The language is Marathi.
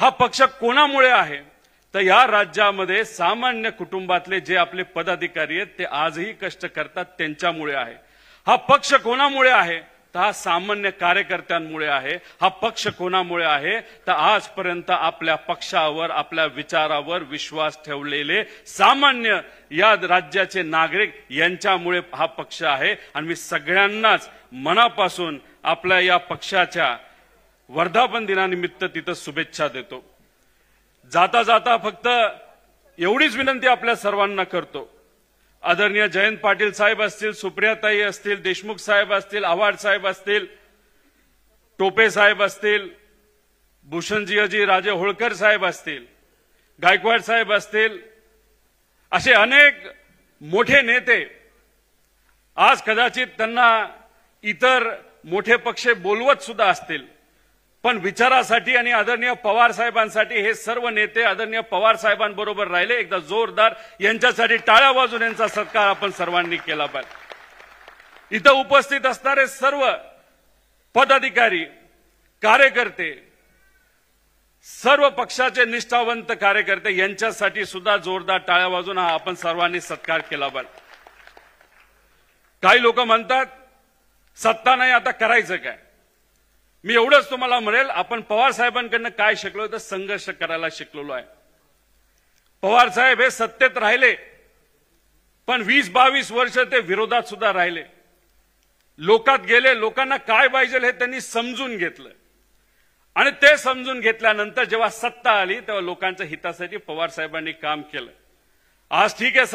हा पक्ष कोणामुळे आहे तर या राज्यामध्ये सामान्य कुटुंबातले जे आपले पदाधिकारी आहेत ते आजही कष्ट करतात त्यांच्यामुळे आहे। हा पक्ष कोणामुळे आहे तर हा सामान्य कार्यकर्त्यांमुळे आहे। हा पक्ष कोणामुळे आहे तर आजपर्यंत आपल्या पक्षावर आपल्या विचारावर विश्वास ठेवलेले सामान्य या राज्याचे नागरिक यांच्यामुळे हा पक्ष आहे। आणि मी सगळ्यांनाच मनापासून आपल्या या पक्षाच्या वर्धापन दिनानिमित्त तिथं शुभेच्छा देतो। जाता जाता फक्त एवढीच विनंती आपल्या सर्वांना करतो, आदरणीय जयंत पाटील साहेब असतील, सुप्रियाताई असतील, देशमुख साहेब असतील, आव्हाड साहेब असतील, टोपे साहेब असतील, भूषणजी राजे होळकर साहेब असतील, गायकवाड साहेब असतील, असे अनेक मोठे नेते आज कदाचित त्यांना इतर मोठे पक्ष बोलवत सुद्धा असतील, पण विचारासाठी आणि आदरणीय पवार साहेबांसाठी हे सर्व नेते आदरणीय पवार साहेबांबरोबर राहिले। एकदा जोरदार यांच्यासाठी टाळ्या वाजवून यांचा सत्कार आपण सर्वांनी केला पाहिजे। इथं उपस्थित असणारे सर्व पदाधिकारी, कार्यकर्ते, सर्व पक्षाचे निष्ठावंत कार्यकर्ते यांच्यासाठी सुद्धा जोरदार टाळ्या वाजवून हा आपण सर्वांनी सत्कार केला पाहिजे। काही लोक म्हणतात सत्ता नाही आता करायचं काय। मी एवढंच तुम्हाला म्हणेल, आपण पवार साहेबांकडनं काय शिकलो तर संघर्ष करायला शिकलेलो आहे। पवार साहेब हे सत्तेत राहिले पण 20-22 वर्ष ते विरोधात सुद्धा राहिले, लोकात गेले, लोकांना काय पाहिजे हे त्यांनी समजून घेतलं आणि ते समजून घेतल्यानंतर जेव्हा सत्ता आली तेव्हा लोकांच्या हितासाठी पवार साहेबांनी काम केलं। आज ठीक आहे